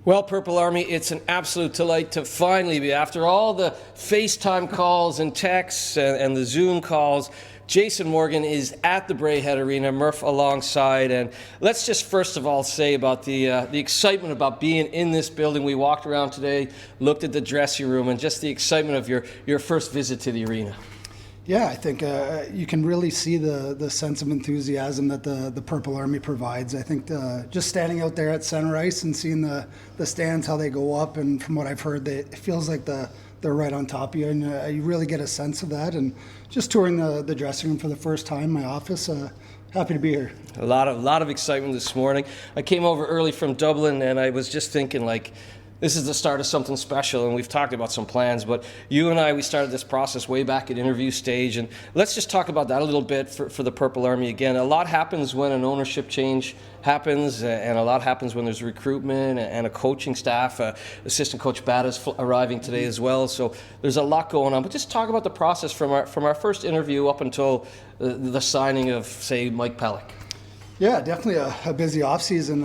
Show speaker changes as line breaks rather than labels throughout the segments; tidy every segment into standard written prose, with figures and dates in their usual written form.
Well, Purple Army, it's an absolute delight to finally be, after all the FaceTime calls and texts and the Zoom calls, Jason Morgan is at the Braehead Arena, Murph alongside, and let's just first of all say about the excitement about being in this building. We walked around today, looked at the dressing room, and just the excitement of your first visit to the arena.
Yeah, I think you can really see the sense of enthusiasm that the Purple Army provides. I think just standing out there at center ice and seeing the stands, how they go up, and from what I've heard, it feels like they're right on top of you, and you really get a sense of that. And just touring the dressing room for the first time in my office, happy to be here.
A lot of excitement this morning. I came over early from Dublin, and I was just thinking, like, this is the start of something special, and we've talked about some plans, but you and I, we started this process way back at interview stage, and let's just talk about that a little bit for the Purple Army. Again, a lot happens when an ownership change happens, and a lot happens when there's recruitment and a coaching staff. Assistant Coach Bada's arriving today as well, so there's a lot going on. But just talk about the process from our first interview up until the signing of, say, Mike Pellick.
Yeah, definitely a busy off-season,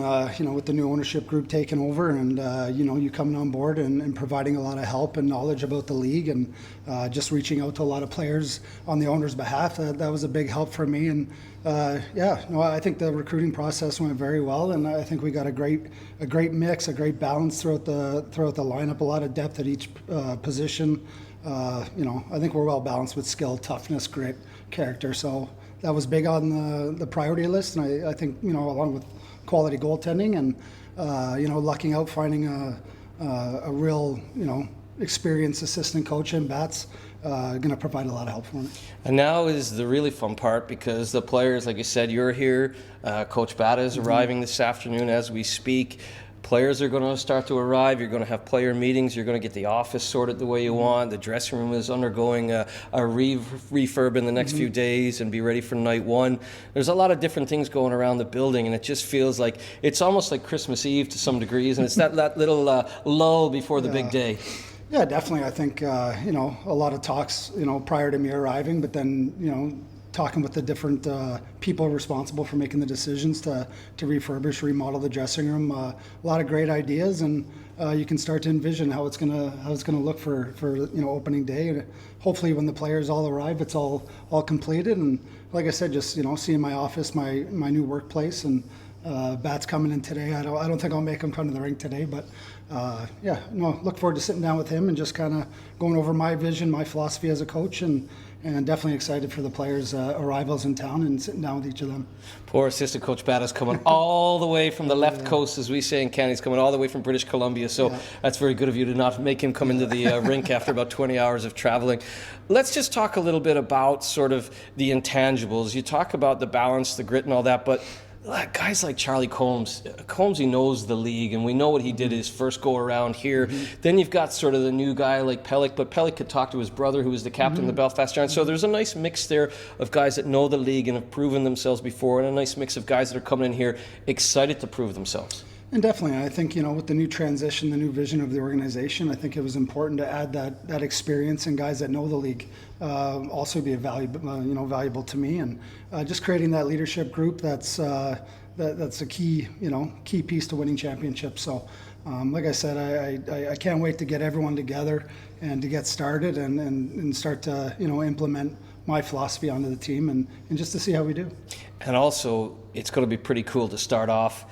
with the new ownership group taking over and, you coming on board and providing a lot of help and knowledge about the league and just reaching out to a lot of players on the owner's behalf. That was a big help for me. And, I think the recruiting process went very well, and I think we got a great mix, a great balance throughout the lineup, a lot of depth at each position. I think we're well balanced with skill, toughness, grit, character. So that was big on the priority list, and I think, along with quality goaltending and, lucking out, finding a real, experienced assistant coach in Bats, going to provide a lot of help for me.
And now is the really fun part, because the players, like you said, you're here. Coach Bada is arriving this afternoon as we speak. Players are going to start to arrive. You're going to have player meetings. You're going to get the office sorted the way you want. The dressing room is undergoing a refurb in the next few days and be ready for night one. There's a lot of different things going around the building, and it just feels like it's almost like Christmas Eve to some degrees, and it's that little lull before the big day.
Yeah, definitely. I think, a lot of talks, prior to me arriving, but then, talking with the different people responsible for making the decisions to refurbish, remodel the dressing room. A lot of great ideas, and you can start to envision how it's gonna look for opening day. And hopefully, when the players all arrive, it's all completed. And like I said, just seeing my office, my new workplace, and Bats coming in today. I don't think I'll make him come to the rink today, but look forward to sitting down with him and just kind of going over my vision, my philosophy as a coach, and definitely excited for the players' arrivals in town and sitting down with each of them.
Poor assistant coach Bada's coming all the way from the left coast, as we say in Canada. He's coming all the way from British Columbia, so that's very good of you to not make him come into the rink after about 20 hours of traveling. Let's just talk a little bit about sort of the intangibles. You talk about the balance, the grit and all that, but guys like Charlie Combs, he knows the league, and we know what he did his first go around here. Then you've got sort of the new guy like Pellick, but Pellick could talk to his brother, who was the captain of the Belfast Giants. So there's a nice mix there of guys that know the league and have proven themselves before, and a nice mix of guys that are coming in here excited to prove themselves.
And definitely, I think, with the new transition, the new vision of the organization, I think it was important to add that experience and guys that know the league also be valuable to me, and just creating that leadership group that's a key piece to winning championships. So, like I said, I can't wait to get everyone together and to get started and start to implement my philosophy onto the team and just to see how we do.
And also, it's going to be pretty cool to start off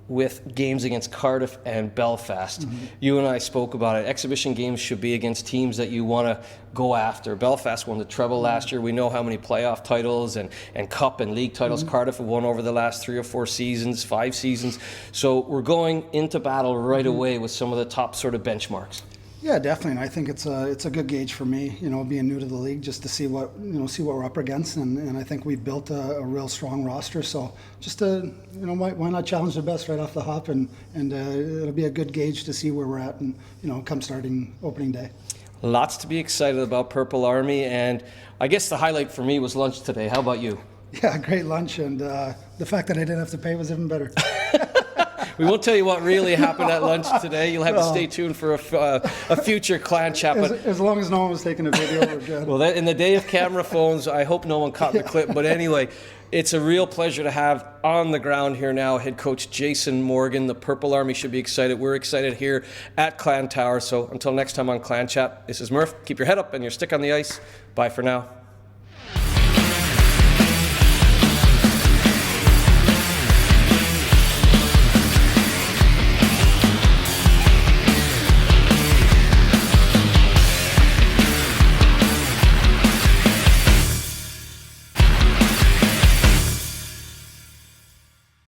with games against Cardiff and Belfast. You and I spoke about it. Exhibition games should be against teams that you want to go after. Belfast won the treble last year. We know how many playoff titles and cup and league titles Cardiff have won over the last 3 or 4 seasons, 5 seasons. So we're going into battle right away with some of the top sort of benchmarks.
Yeah, definitely. And I think it's a good gauge for me, being new to the league, just to see what we're up against. And I think we've built a real strong roster. So just to, why not challenge the best right off the hop? And it'll be a good gauge to see where we're at and, come starting opening day.
Lots to be excited about, Purple Army. And I guess the highlight for me was lunch today. How about you?
Yeah, great lunch. And the fact that I didn't have to pay was even better.
We won't tell you what really happened at lunch today. You'll have to stay tuned for a future clan chat. But
As long as no one was taking a video, we're good.
well, in the day of camera phones, I hope no one caught the clip. But anyway, it's a real pleasure to have on the ground here now head coach Jason Morgan. The Purple Army should be excited. We're excited here at Clan Tower. So until next time on Clan Chat, this is Murph. Keep your head up and your stick on the ice. Bye for now.